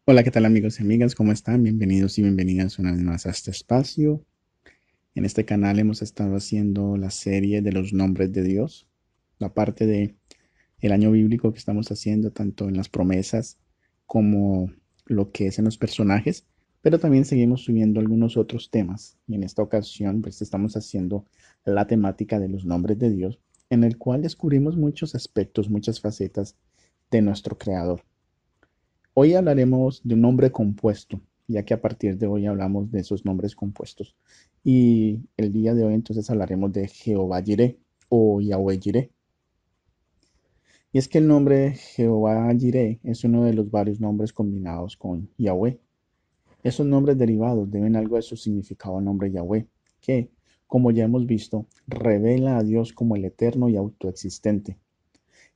Hola, ¿qué tal amigos y amigas? ¿Cómo están? Bienvenidos y bienvenidas una vez más a este espacio. En este canal hemos estado haciendo la serie de los nombres de Dios, la parte de el año bíblico que estamos haciendo tanto en las promesas como lo que es en los personajes, pero también seguimos subiendo algunos otros temas y en esta ocasión pues estamos haciendo la temática de los nombres de Dios, en el cual descubrimos muchos aspectos, muchas facetas de nuestro Creador. Hoy hablaremos de un nombre compuesto, ya que a partir de hoy hablamos de esos nombres compuestos. Y el día de hoy entonces hablaremos de Jehová Jireh o Yahweh Jireh. Y es que el nombre Jehová Jireh es uno de los varios nombres combinados con Yahweh. Esos nombres derivados deben algo de su significado al nombre Yahweh, que, como ya hemos visto, revela a Dios como el eterno y autoexistente,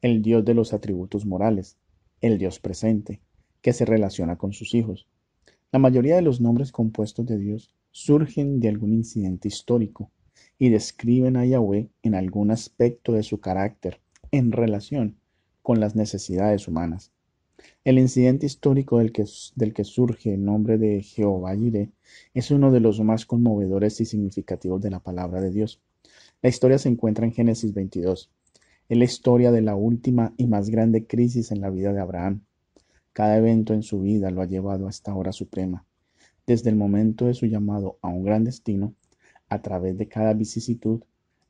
el Dios de los atributos morales, el Dios presente, que se relaciona con sus hijos. La mayoría de los nombres compuestos de Dios surgen de algún incidente histórico y describen a Yahweh en algún aspecto de su carácter en relación con las necesidades humanas. El incidente histórico del que surge el nombre de Jehová Jireh es uno de los más conmovedores y significativos de la palabra de Dios. La historia se encuentra en Génesis 22. Es la historia de la última y más grande crisis en la vida de Abraham. Cada evento en su vida lo ha llevado a esta hora suprema. Desde el momento de su llamado a un gran destino, a través de cada vicisitud,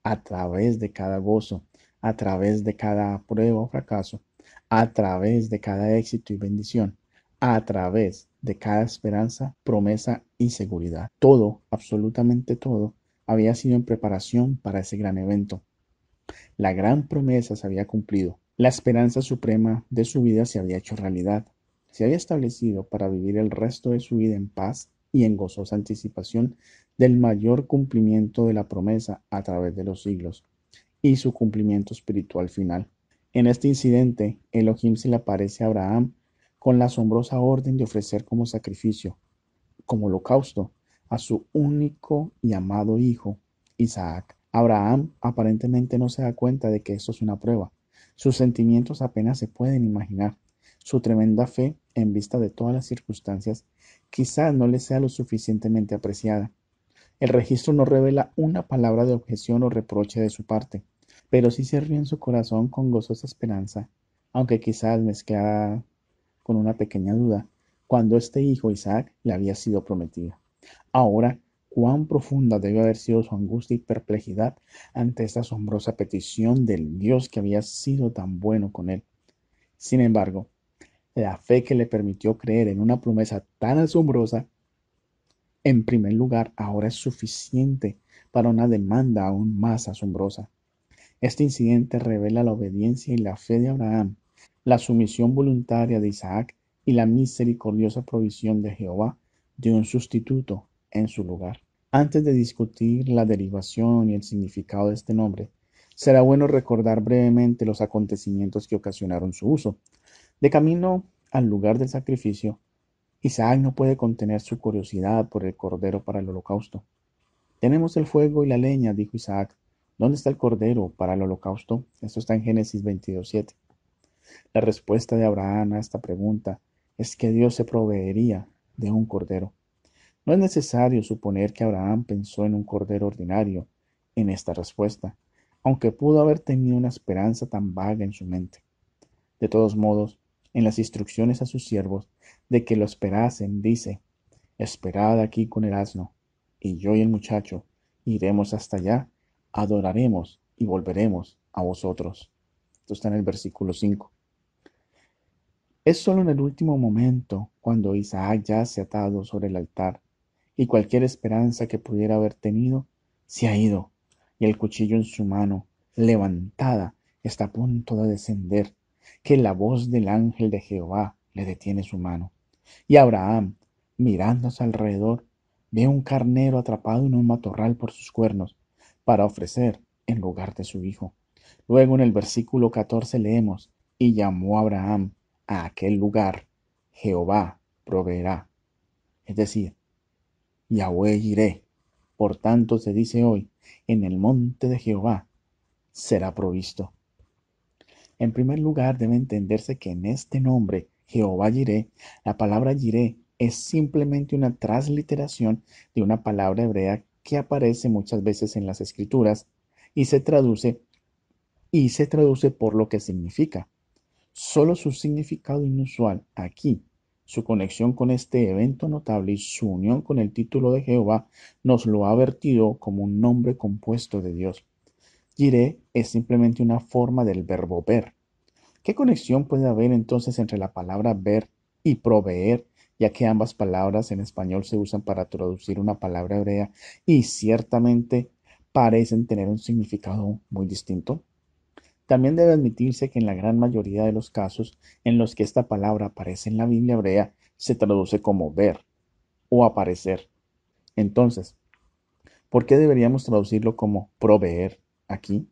a través de cada gozo, a través de cada prueba o fracaso, a través de cada éxito y bendición, a través de cada esperanza, promesa y seguridad. Todo, absolutamente todo, había sido en preparación para ese gran evento. La gran promesa se había cumplido. La esperanza suprema de su vida se había hecho realidad. Se había establecido para vivir el resto de su vida en paz y en gozosa anticipación del mayor cumplimiento de la promesa a través de los siglos y su cumplimiento espiritual final. En este incidente, Elohim se le aparece a Abraham con la asombrosa orden de ofrecer como sacrificio, como holocausto, a su único y amado hijo, Isaac. Abraham aparentemente no se da cuenta de que esto es una prueba. Sus sentimientos apenas se pueden imaginar. Su tremenda fe, en vista de todas las circunstancias, quizás no le sea lo suficientemente apreciada. El registro no revela una palabra de objeción o reproche de su parte, pero sí se ríe en su corazón con gozosa esperanza, aunque quizás mezclada con una pequeña duda, cuando este hijo Isaac le había sido prometido. Ahora, cuán profunda debe haber sido su angustia y perplejidad ante esta asombrosa petición del Dios que había sido tan bueno con él. Sin embargo, la fe que le permitió creer en una promesa tan asombrosa, en primer lugar, ahora es suficiente para una demanda aún más asombrosa. Este incidente revela la obediencia y la fe de Abraham, la sumisión voluntaria de Isaac y la misericordiosa provisión de Jehová de un sustituto en su lugar. Antes de discutir la derivación y el significado de este nombre, será bueno recordar brevemente los acontecimientos que ocasionaron su uso. De camino al lugar del sacrificio, Isaac no puede contener su curiosidad por el cordero para el holocausto. Tenemos el fuego y la leña, dijo Isaac. ¿Dónde está el cordero para el holocausto? Esto está en Génesis 22:7. La respuesta de Abraham a esta pregunta es que Dios se proveería de un cordero. No es necesario suponer que Abraham pensó en un cordero ordinario en esta respuesta, aunque pudo haber tenido una esperanza tan vaga en su mente. De todos modos, en las instrucciones a sus siervos de que lo esperasen, dice: Esperad aquí con el asno, y yo y el muchacho iremos hasta allá, adoraremos y volveremos a vosotros. Esto está en el versículo 5. Es solo en el último momento, cuando Isaac yace atado sobre el altar, y cualquier esperanza que pudiera haber tenido se ha ido, y el cuchillo en su mano, levantada, está a punto de descender, que la voz del ángel de Jehová le detiene su mano. Y Abraham, mirándose alrededor, ve un carnero atrapado en un matorral por sus cuernos, para ofrecer en lugar de su hijo. Luego en el versículo 14 leemos: Y llamó Abraham a aquel lugar: Jehová proveerá. Es decir, Yahweh iré. Por tanto se dice hoy: en el monte de Jehová será provisto. En primer lugar, debe entenderse que en este nombre Jehová Jireh. La palabra Jireh es simplemente una transliteración de una palabra hebrea que aparece muchas veces en las escrituras y se traduce por lo que significa. Solo su significado inusual aquí, su conexión con este evento notable y su unión con el título de Jehová nos lo ha vertido como un nombre compuesto de Dios. Jireh es simplemente una forma del verbo ver. ¿Qué conexión puede haber entonces entre la palabra ver y proveer, ya que ambas palabras en español se usan para traducir una palabra hebrea y ciertamente parecen tener un significado muy distinto? También debe admitirse que en la gran mayoría de los casos en los que esta palabra aparece en la Biblia hebrea, se traduce como ver o aparecer. Entonces, ¿por qué deberíamos traducirlo como proveer aquí?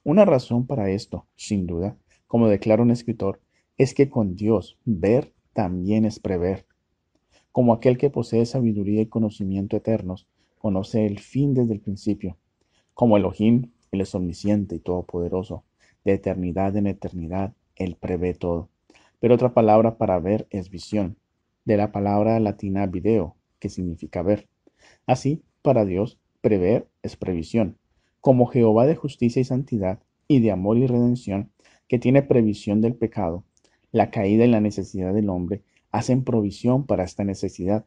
Una razón para esto, sin duda, como declara un escritor, es que con Dios ver también es prever. Como aquel que posee sabiduría y conocimiento eternos, conoce el fin desde el principio. Como Elohim, Él es omnisciente y todopoderoso. De eternidad en eternidad, Él prevé todo. Pero otra palabra para ver es visión, de la palabra latina video, que significa ver. Así, para Dios, prever es previsión, como Jehová de justicia y santidad, y de amor y redención, que tiene previsión del pecado, la caída y la necesidad del hombre, hacen provisión para esta necesidad.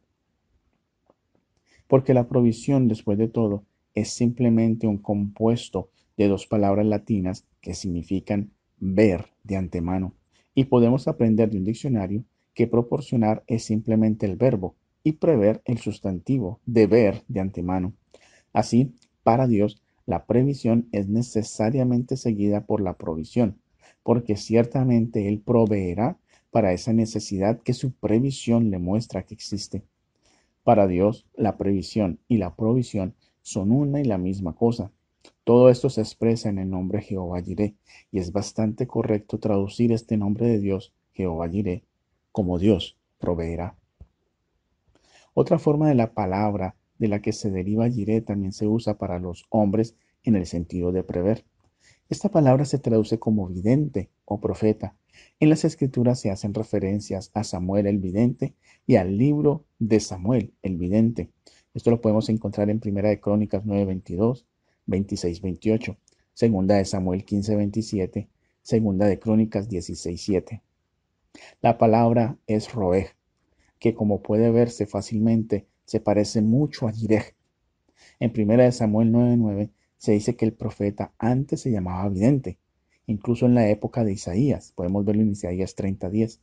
Porque la provisión, después de todo, es simplemente un compuesto de dos palabras latinas que significan ver de antemano. Y podemos aprender de un diccionario que proporcionar es simplemente el verbo y prever el sustantivo de ver de antemano. Así, para Dios, la previsión es necesariamente seguida por la provisión, porque ciertamente Él proveerá para esa necesidad que su previsión le muestra que existe. Para Dios, la previsión y la provisión son una y la misma cosa. Todo esto se expresa en el nombre Jehová Jireh, y es bastante correcto traducir este nombre de Dios, Jehová Jireh, como Dios proveerá. Otra forma de la palabra de la que se deriva Jireh también se usa para los hombres en el sentido de prever. Esta palabra se traduce como vidente o profeta. En las escrituras se hacen referencias a Samuel el vidente y al libro de Samuel el vidente. Esto lo podemos encontrar en Primera de Crónicas 9:22, 26:28, Segunda de Samuel 15:27, Segunda de Crónicas 16:7. La palabra es roeg, que como puede verse fácilmente se parece mucho a Jireh. En Primera de Samuel 9:9 se dice que el profeta antes se llamaba vidente, incluso en la época de Isaías. Podemos verlo en Isaías 30:10.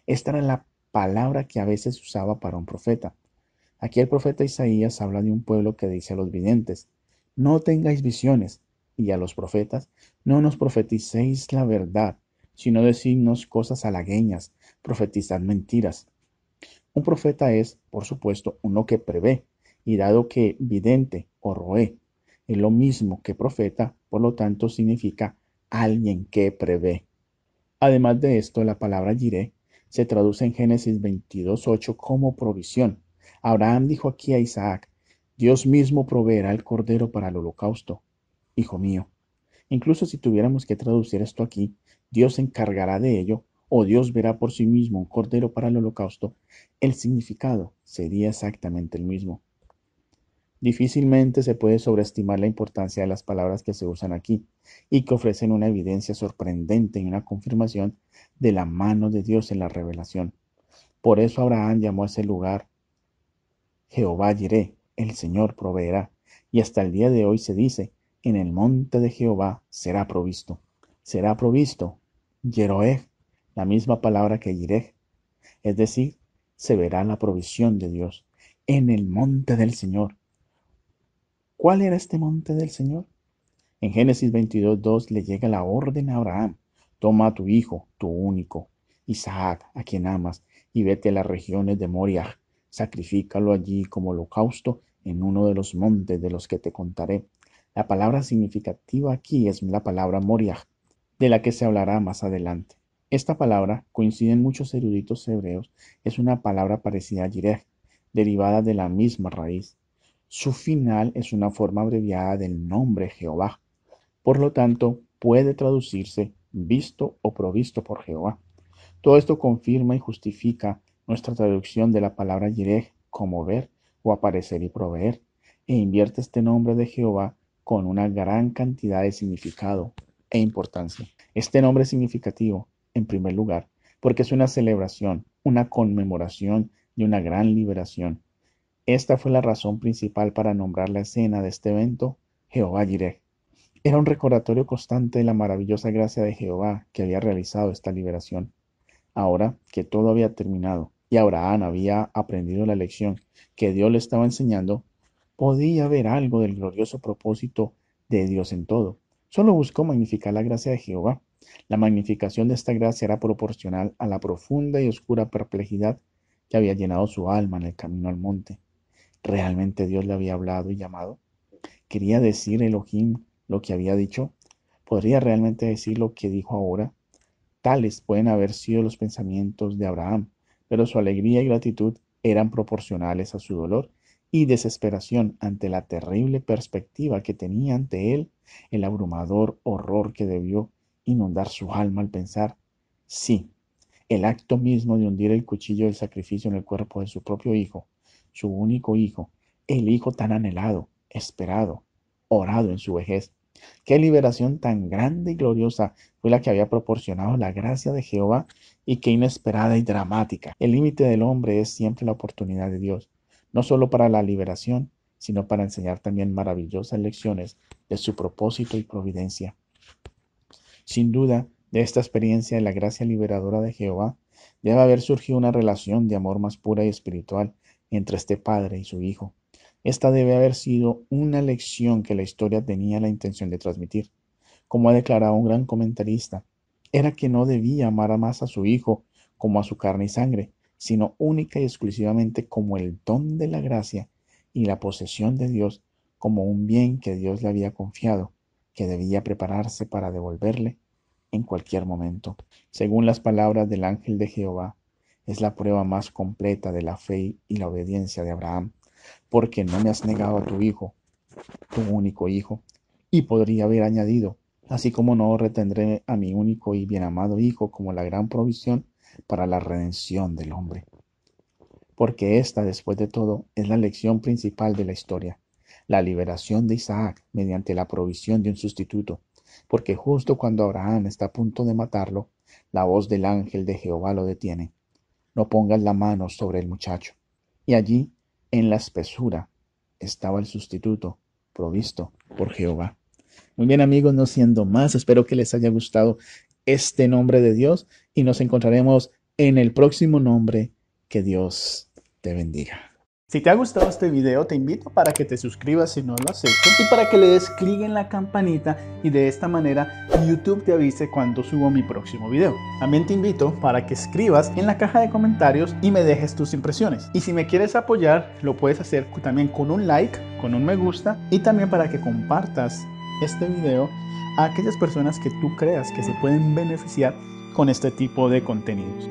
Esta era la palabra que a veces usaba para un profeta. Aquí el profeta Isaías habla de un pueblo que dice a los videntes, no tengáis visiones, y a los profetas, no nos profeticéis la verdad, sino decidnos cosas halagueñas, profetizad mentiras. Un profeta es, por supuesto, uno que prevé, y dado que vidente o roé es lo mismo que profeta, por lo tanto significa alguien que prevé. Además de esto, la palabra Jireh se traduce en Génesis 22:8 como provisión. Abraham dijo aquí a Isaac, Dios mismo proveerá el cordero para el holocausto. Hijo mío, incluso si tuviéramos que traducir esto aquí, Dios se encargará de ello o Dios verá por sí mismo un cordero para el holocausto, el significado sería exactamente el mismo. Difícilmente se puede sobreestimar la importancia de las palabras que se usan aquí y que ofrecen una evidencia sorprendente y una confirmación de la mano de Dios en la revelación. Por eso Abraham llamó a ese lugar Jehová Jireh, el Señor proveerá, y hasta el día de hoy se dice, en el monte de Jehová será provisto, Yeroeh, la misma palabra que Jireh, es decir, se verá la provisión de Dios en el monte del Señor. ¿Cuál era este monte del Señor? En Génesis 22:2 le llega la orden a Abraham, toma a tu hijo, tu único, Isaac, a quien amas, y vete a las regiones de Moriah, sacrifícalo allí como holocausto en uno de los montes de los que te contaré. La palabra significativa aquí es la palabra Moriah, de la que se hablará más adelante. Esta palabra, coincide en muchos eruditos hebreos, es una palabra parecida a Jireh, derivada de la misma raíz. Su final es una forma abreviada del nombre Jehová. Por lo tanto, puede traducirse visto o provisto por Jehová. Todo esto confirma y justifica nuestra traducción de la palabra Yireh como ver o aparecer y proveer, e invierte este nombre de Jehová con una gran cantidad de significado e importancia. Este nombre es significativo, en primer lugar, porque es una celebración, una conmemoración de una gran liberación. Esta fue la razón principal para nombrar la escena de este evento Jehová Jireh. Era un recordatorio constante de la maravillosa gracia de Jehová que había realizado esta liberación. Ahora que todo había terminado y Abraham había aprendido la lección que Dios le estaba enseñando, podía ver algo del glorioso propósito de Dios en todo. Solo buscó magnificar la gracia de Jehová. La magnificación de esta gracia era proporcional a la profunda y oscura perplejidad que había llenado su alma en el camino al monte. ¿Realmente Dios le había hablado y llamado? ¿Quería decir Elohim lo que había dicho? ¿Podría realmente decir lo que dijo ahora? Tales pueden haber sido los pensamientos de Abraham, pero su alegría y gratitud eran proporcionales a su dolor y desesperación ante la terrible perspectiva que tenía ante él, el abrumador horror que debió inundar su alma al pensar, sí, el acto mismo de hundir el cuchillo del sacrificio en el cuerpo de su propio hijo, su único hijo, el hijo tan anhelado, esperado, orado en su vejez. Qué liberación tan grande y gloriosa fue la que había proporcionado la gracia de Jehová, y qué inesperada y dramática. El límite del hombre es siempre la oportunidad de Dios, no solo para la liberación, sino para enseñar también maravillosas lecciones de su propósito y providencia. Sin duda, de esta experiencia de la gracia liberadora de Jehová, debe haber surgido una relación de amor más pura y espiritual entre este padre y su hijo. Esta debe haber sido una lección que la historia tenía la intención de transmitir. Como ha declarado un gran comentarista, era que no debía amar más a su hijo como a su carne y sangre, sino única y exclusivamente como el don de la gracia y la posesión de Dios, como un bien que Dios le había confiado, que debía prepararse para devolverle en cualquier momento. Según las palabras del ángel de Jehová, es la prueba más completa de la fe y la obediencia de Abraham, porque no me has negado a tu hijo, tu único hijo. Y podría haber añadido, así como no retendré a mi único y bien amado hijo como la gran provisión para la redención del hombre. Porque esta, después de todo, es la lección principal de la historia, la liberación de Isaac mediante la provisión de un sustituto, porque justo cuando Abraham está a punto de matarlo, la voz del ángel de Jehová lo detiene. No pongas la mano sobre el muchacho. Y allí, en la espesura, estaba el sustituto provisto por Jehová. Muy bien, amigos, no siendo más, espero que les haya gustado este nombre de Dios y nos encontraremos en el próximo nombre. Que Dios te bendiga. Si te ha gustado este video, te invito para que te suscribas si no lo has hecho y para que le des clic en la campanita y de esta manera YouTube te avise cuando subo mi próximo video. También te invito para que escribas en la caja de comentarios y me dejes tus impresiones. Y si me quieres apoyar, lo puedes hacer también con un like, con un me gusta y también para que compartas este video a aquellas personas que tú creas que se pueden beneficiar con este tipo de contenidos.